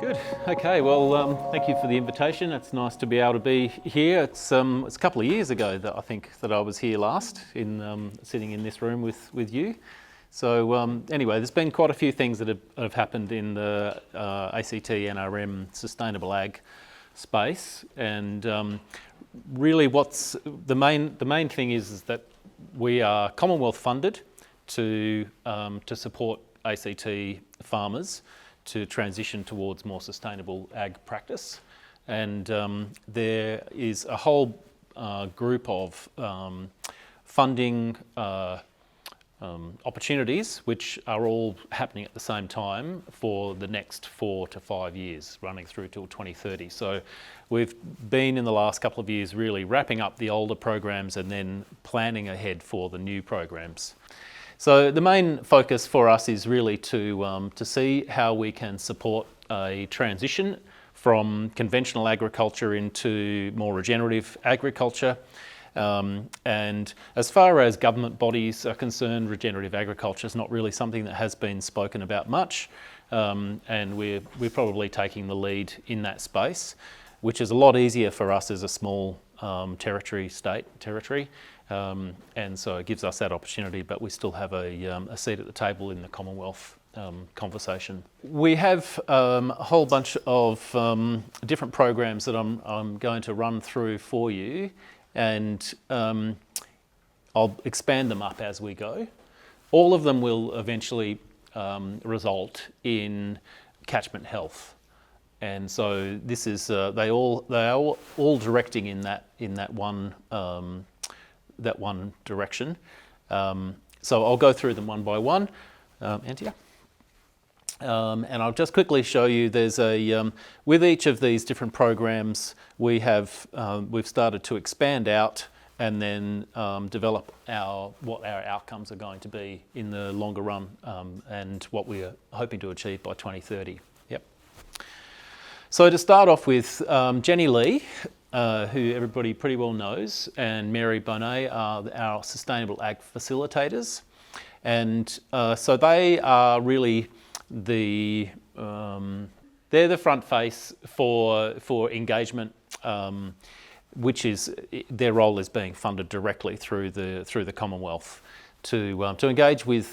Good. Okay. Well, thank you for the invitation. It's nice to be able to be here. It's a couple of years ago that I think that I was here last, in sitting in this room with you. So anyway, there's been quite a few things that have happened in the ACT NRM sustainable ag space, and really, what's the main thing is that we are Commonwealth funded to support ACT farmers to transition towards more sustainable ag practice, and there is a whole group of funding opportunities which are all happening at the same time for the next 4 to 5 years, running through till 2030. So we've been in the last couple of years really wrapping up the older programs and then planning ahead for the new programs. So the main focus for us is really to see how we can support a transition from conventional agriculture into more regenerative agriculture. And as far as government bodies are concerned, regenerative agriculture is not really something that has been spoken about much, and we're probably taking the lead in that space, which is a lot easier for us as a small state territory. And so it gives us that opportunity, but we still have a seat at the table in the Commonwealth conversation. We have a whole bunch of different programs that I'm going to run through for you, and I'll expand them up as we go. All of them will eventually result in catchment health, and so this is they are all directing in that one direction. So I'll go through them one by one. Antia. And I'll just quickly show you, there's with each of these different programs, we've started to expand out and then develop what our outcomes are going to be in the longer run, and what we are hoping to achieve by 2030. Yep. So to start off with, Jenny Lee, who everybody pretty well knows, and Mary Bonet are our sustainable ag facilitators, and so they are really they're the front face for engagement, which is their role is being funded directly through the Commonwealth to engage with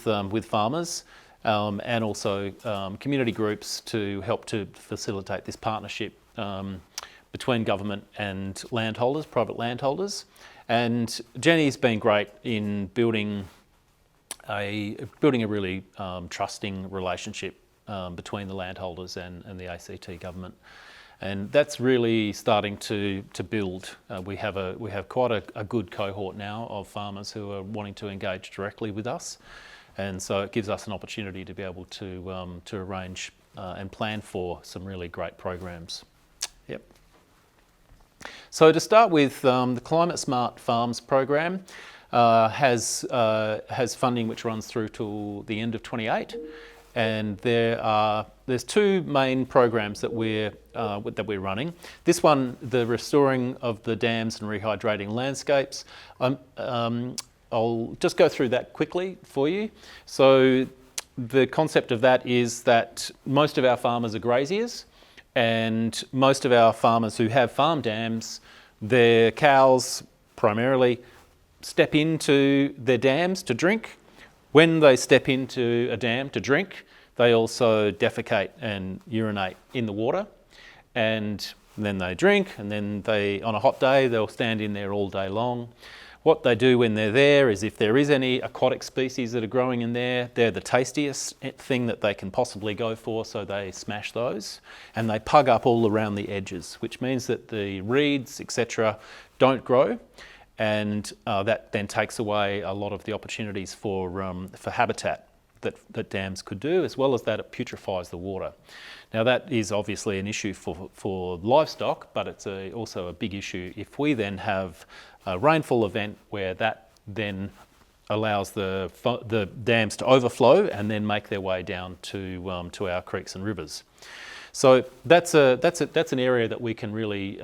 farmers, and also community groups to help to facilitate this partnership between government and landholders, private landholders. And Jenny's been great in building a really trusting relationship between the landholders and the ACT government, and that's really starting to build. We have quite a good cohort now of farmers who are wanting to engage directly with us, and so it gives us an opportunity to be able to arrange and plan for some really great programs. Yep. So to start with, the Climate Smart Farms program has funding which runs through till the end of 28, and there's two main programs that we're running. This one, the restoring of the dams and rehydrating landscapes. I'll just go through that quickly for you. So the concept of that is that most of our farmers are graziers, and most of our farmers who have farm dams, their cows primarily step into their dams to drink. When they step into a dam to drink, they also defecate and urinate in the water, and then they drink, and then on a hot day, they'll stand in there all day long. What they do when they're there is, if there is any aquatic species that are growing in there, they're the tastiest thing that they can possibly go for, so they smash those, and they pug up all around the edges, which means that the reeds, etc., don't grow, and that then takes away a lot of the opportunities for habitat that dams could do, as well as that it putrefies the water. Now that is obviously an issue for livestock, but it's also a big issue if we then have a rainfall event where that then allows the dams to overflow and then make their way down to our creeks and rivers. So that's an area that we can really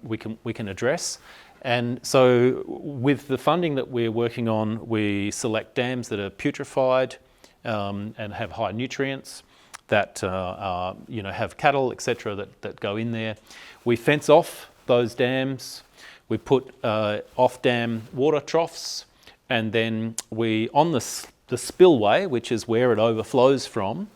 we can address. And so with the funding that we're working on, we select dams that are putrefied and have high nutrients. that have cattle, etc., that go in there. We fence off those dams. We put off-dam water troughs, and then on the spillway, which is where it overflows from,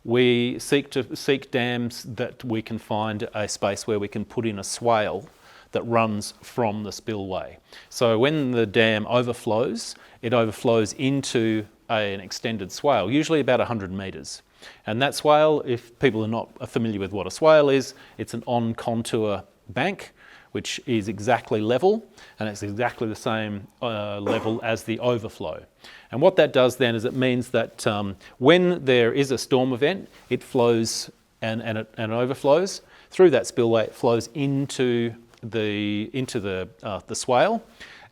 we seek dams that we can find a space where we can put in a swale that runs from the spillway. So when the dam overflows, it overflows into an extended swale, usually about 100 metres. And that swale, if people are not familiar with what a swale is, it's an on-contour bank, which is exactly level, and it's exactly the same level as the overflow. And what that does then is it means that when there is a storm event, it flows and overflows through that spillway. It flows into the swale,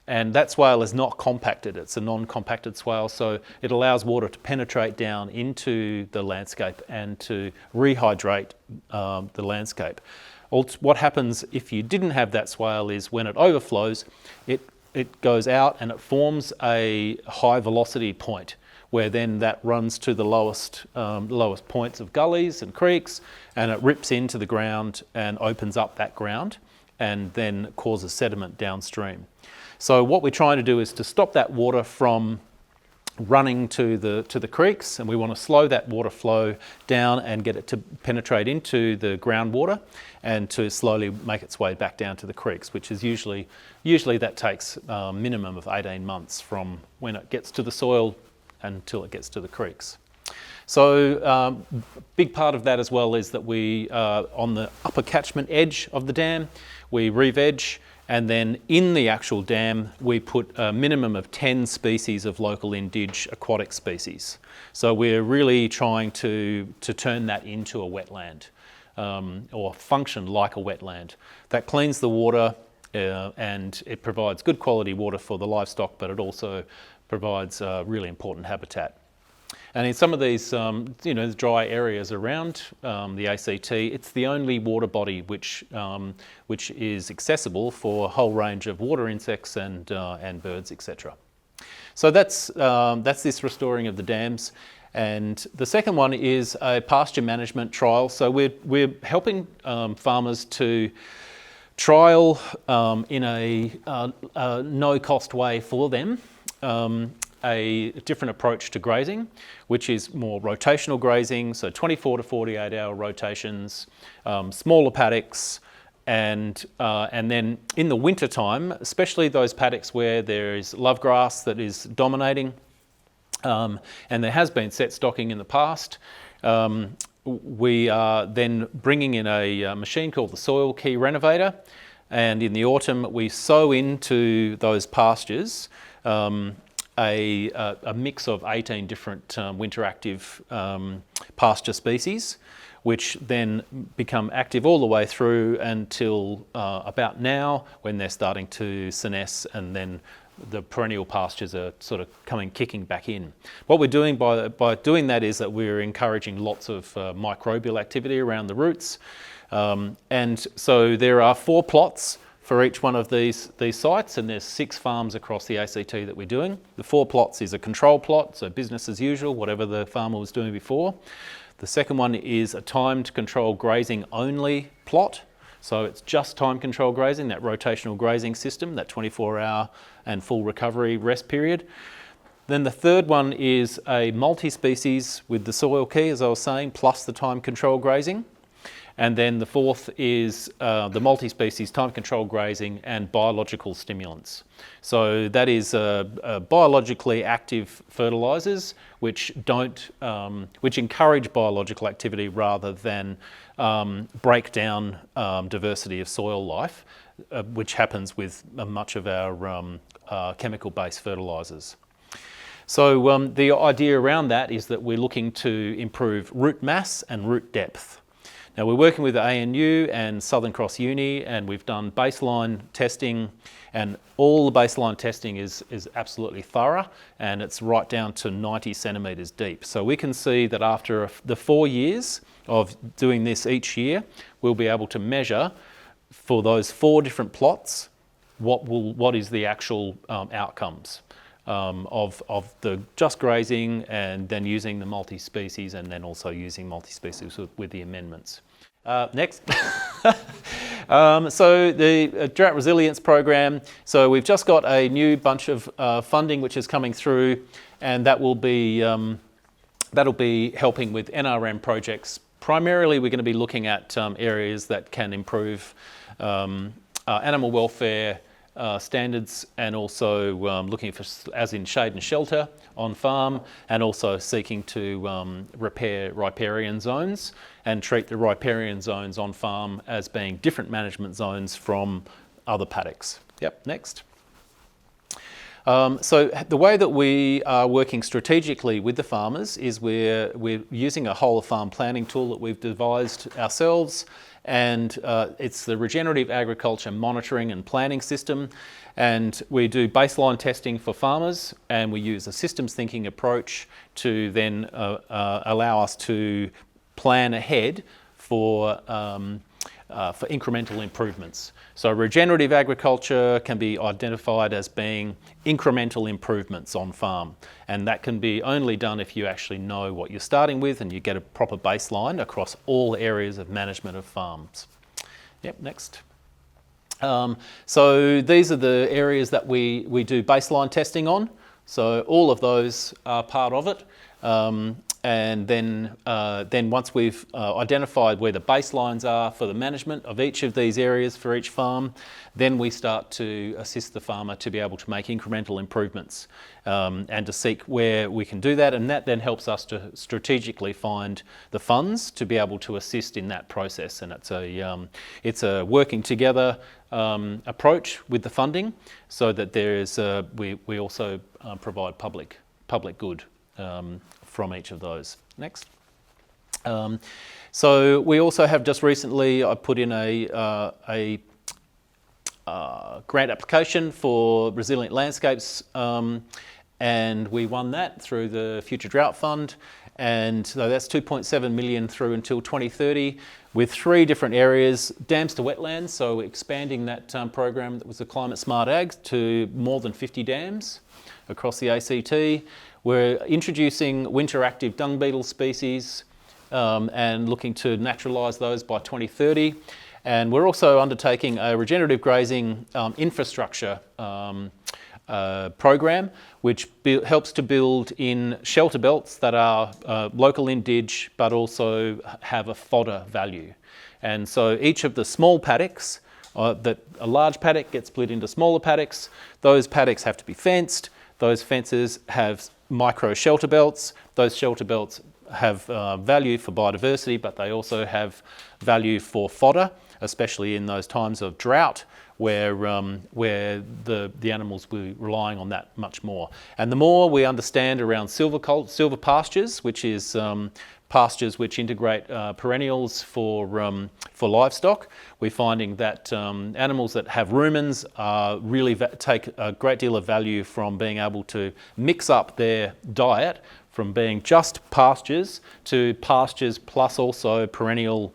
and that swale is not compacted. It's a non-compacted swale, so it allows water to penetrate down into the landscape and to rehydrate the landscape. What happens if you didn't have that swale is when it overflows, it goes out and it forms a high velocity point, where then that runs to the lowest points of gullies and creeks, and it rips into the ground and opens up that ground and then causes sediment downstream. So what we're trying to do is to stop that water from running to the creeks, and we want to slow that water flow down and get it to penetrate into the groundwater and to slowly make its way back down to the creeks, which is usually that takes a minimum of 18 months from when it gets to the soil until it gets to the creeks. So big part of that as well is that we, on the upper catchment edge of the dam, we re-veg, and then in the actual dam we put a minimum of 10 species of local indige aquatic species. So we're really trying to turn that into a wetland, or function like a wetland. That cleans the water and it provides good quality water for the livestock, but it also provides really important habitat. And in some of these dry areas around the ACT, it's the only water body which is accessible for a whole range of water insects and birds, etc. So that's this restoring of the dams. And the second one is a pasture management trial. So we're helping farmers to trial in a no-cost way for them a different approach to grazing, which is more rotational grazing, so 24 to 48 hour rotations, smaller paddocks, and then in the winter time, especially those paddocks where there is love grass that is dominating, and there has been set stocking in the past, we are then bringing in a machine called the Soil Key Renovator, and in the autumn we sow into those pastures a mix of 18 different winter active pasture species, which then become active all the way through until about now, when they're starting to senesce, and then the perennial pastures are sort of kicking back in. What we're doing by doing that is that we're encouraging lots of microbial activity around the roots, and so there are 4 plots for each one of these sites, and there's 6 farms across the ACT that we're doing. The 4 plots is a control plot, so business as usual, whatever the farmer was doing before. The second one is a timed control grazing only plot. So it's just time control grazing, that rotational grazing system, that 24-hour and full recovery rest period. Then the third one is a multi-species with the soil key, as I was saying, plus the time control grazing. And then the fourth is the multi-species time control grazing and biological stimulants. So that is biologically active fertilisers which encourage biological activity rather than break down diversity of soil life, which happens with much of our chemical-based fertilisers. So the idea around that is that we're looking to improve root mass and root depth. Now we're working with the ANU and Southern Cross Uni, and we've done baseline testing, and all the baseline testing is absolutely thorough, and it's right down to 90 centimetres deep. So we can see that after the 4 years of doing this each year, we'll be able to measure for those 4 different plots what is the actual outcomes. of the just grazing, and then using the multi-species, and then also using multi-species with the amendments. Next. So the drought resilience program. So we've just got a new bunch of funding which is coming through, and that will be that'll be helping with NRM projects. Primarily, we're going to be looking at areas that can improve animal welfare standards, and also looking for, as in shade and shelter on farm, and also seeking to repair riparian zones and treat the riparian zones on farm as being different management zones from other paddocks. Yep, next. So the way that we are working strategically with the farmers is we're using a whole of farm planning tool that we've devised ourselves, and it's the Regenerative Agriculture Monitoring and Planning System, and we do baseline testing for farmers, and we use a systems thinking approach to then allow us to plan ahead for incremental improvements. So regenerative agriculture can be identified as being incremental improvements on farm, and that can be only done if you actually know what you're starting with and you get a proper baseline across all areas of management of farms. Yep, next. So these are the areas that we do baseline testing on. So all of those are part of it. And then once we've identified where the baselines are for the management of each of these areas for each farm, then we start to assist the farmer to be able to make incremental improvements and to seek where we can do that. And that then helps us to strategically find the funds to be able to assist in that process. And it's a working together approach with the funding, so that there is we also provide public good from each of those. Next. So we also have just recently, I put in a grant application for Resilient Landscapes, and we won that through the Future Drought Fund, and so that's 2.7 million through until 2030, with 3 different areas: dams to wetlands, so expanding that program that was a Climate Smart Ag to more than 50 dams across the ACT. We're introducing winter active dung beetle species and looking to naturalise those by 2030. And we're also undertaking a regenerative grazing infrastructure program, which helps to build in shelter belts that are local in dig, but also have a fodder value. And so each of the small paddocks, that a large paddock gets split into smaller paddocks. Those paddocks have to be fenced. Those fences have micro shelter belts. Those shelter belts have value for biodiversity, but they also have value for fodder, especially in those times of drought where the animals will be relying on that much more. And the more we understand around silver pastures, which is pastures which integrate perennials for livestock, we're finding that animals that have rumens really take a great deal of value from being able to mix up their diet from being just pastures to pastures plus also perennial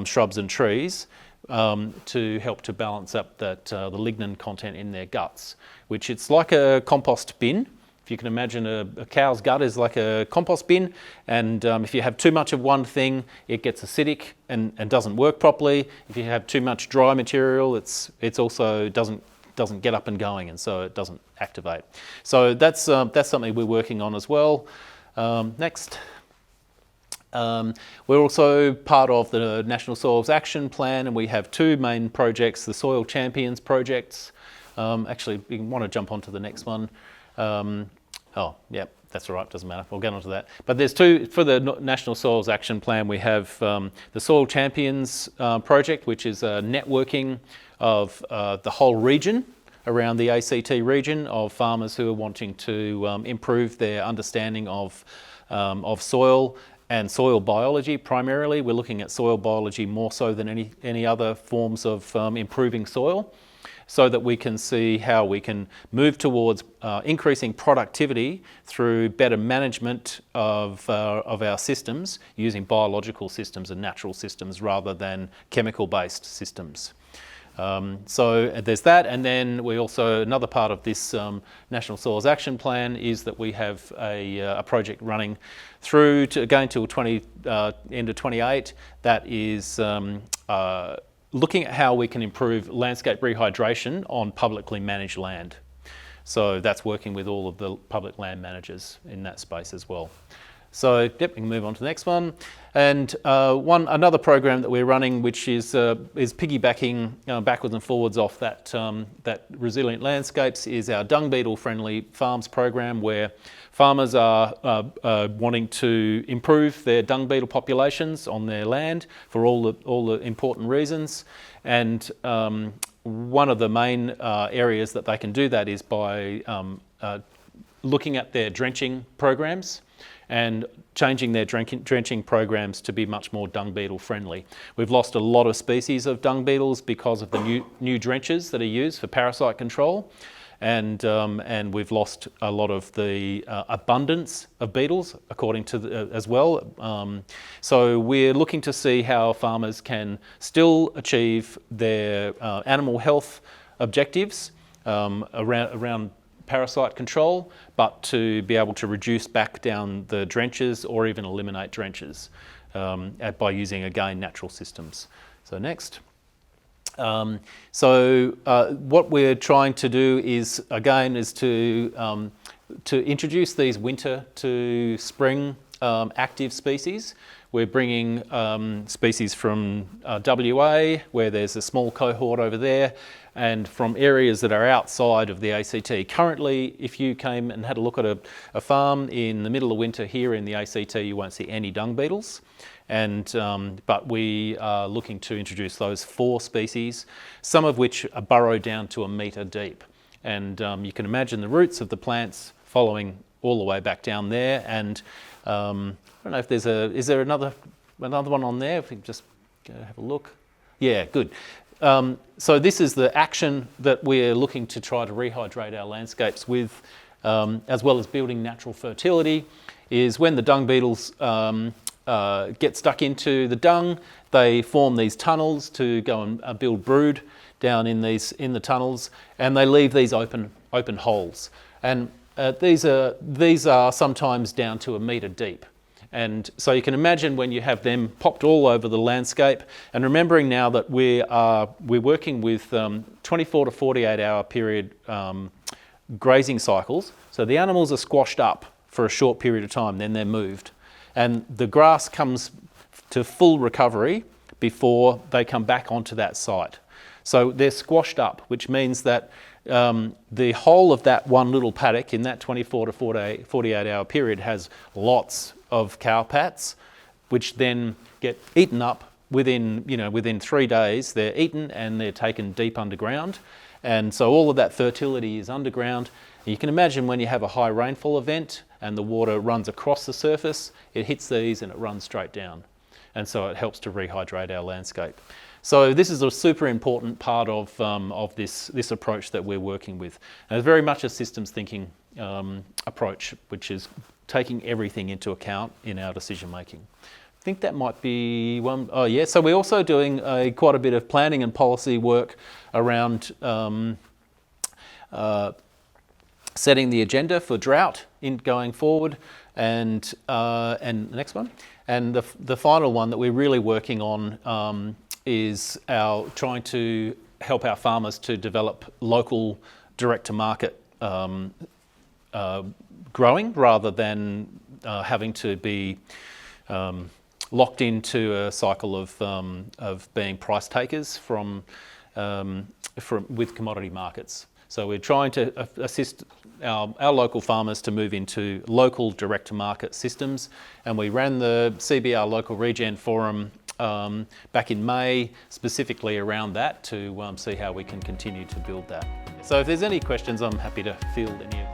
shrubs and trees to help to balance up the lignin content in their guts, which it's like a compost bin. If you can imagine a cow's gut is like a compost bin, and if you have too much of one thing, it gets acidic and doesn't work properly. If you have too much dry material, it's also doesn't get up and going, and so it doesn't activate. So that's something we're working on as well. Next. We're also part of the National Soils Action Plan, and we have 2 main projects, the Soil Champions projects. Actually, you want to jump onto the next one. Oh, yeah, that's all right, doesn't matter. We'll get onto that. But there's 2, for the National Soils Action Plan, we have the Soil Champions project, which is a networking of the whole region, around the ACT region, of farmers who are wanting to improve their understanding of soil and soil biology. Primarily, we're looking at soil biology more so than any other forms of improving soil, so that we can see how we can move towards increasing productivity through better management of our systems using biological systems and natural systems rather than chemical-based systems. So there's that, and then we also, another part of this National Soils Action Plan is that we have a project running through to going till end of 28 that is looking at how we can improve landscape rehydration on publicly managed land. So that's working with all of the public land managers in that space as well. So yep, we can move on to the next one. And another program that we're running, which is piggybacking backwards and forwards off that Resilient Landscapes, is our dung beetle friendly farms program, where farmers are wanting to improve their dung beetle populations on their land for all the important reasons. And one of the main areas that they can do that is by looking at their drenching programs and changing their drenching programs to be much more dung beetle friendly. We've lost a lot of species of dung beetles because of the new drenches that are used for parasite control, and we've lost a lot of the abundance of beetles according to as well. So we're looking to see how farmers can still achieve their animal health objectives around parasite control, but to be able to reduce back down the drenches or even eliminate drenches by using, again, natural systems. So next. What we're trying to do is, again, is to introduce these winter to spring active species. We're bringing species from WA, where there's a small cohort over there, and from areas that are outside of the ACT. Currently, if you came and had a look at a farm in the middle of winter here in the ACT, you won't see any dung beetles. But we are looking to introduce those 4 species, some of which are burrowed down to 1 metre deep. And you can imagine the roots of the plants following all the way back down there. And I don't know if is there another one on there? If we can just go have a look. Yeah, good. So this is the action that we're looking to try to rehydrate our landscapes with, as well as building natural fertility, is when the dung beetles get stuck into the dung, they form these tunnels to go and build brood down in the tunnels, and they leave these open holes. And these are sometimes down to 1 metre deep. And so you can imagine when you have them popped all over the landscape, and remembering now that we're working with 24 to 48 hour period grazing cycles. So the animals are squashed up for a short period of time, then they're moved. And the grass comes to full recovery before they come back onto that site. So they're squashed up, which means that the whole of that one little paddock in that 24 to 48 hour period has lots of cow pats, which then get eaten up within 3 days. They're eaten and they're taken deep underground. And so all of that fertility is underground. You can imagine when you have a high rainfall event and the water runs across the surface, it hits these and it runs straight down. And so it helps to rehydrate our landscape. So this is a super important part of this approach that we're working with. And it's very much a systems thinking approach, which is taking everything into account in our decision making. I think that might be one. Oh yeah, so we're also doing quite a bit of planning and policy work around setting the agenda for drought going forward, and the next one. And the final one that we're really working on is trying to help our farmers to develop local direct-to-market growing, rather than having to be locked into a cycle of being price takers with commodity markets. So we're trying to assist our local farmers to move into local direct-to-market systems, and we ran the CBR Local Regen Forum back in May, specifically around that, to see how we can continue to build that. So if there's any questions, I'm happy to field any of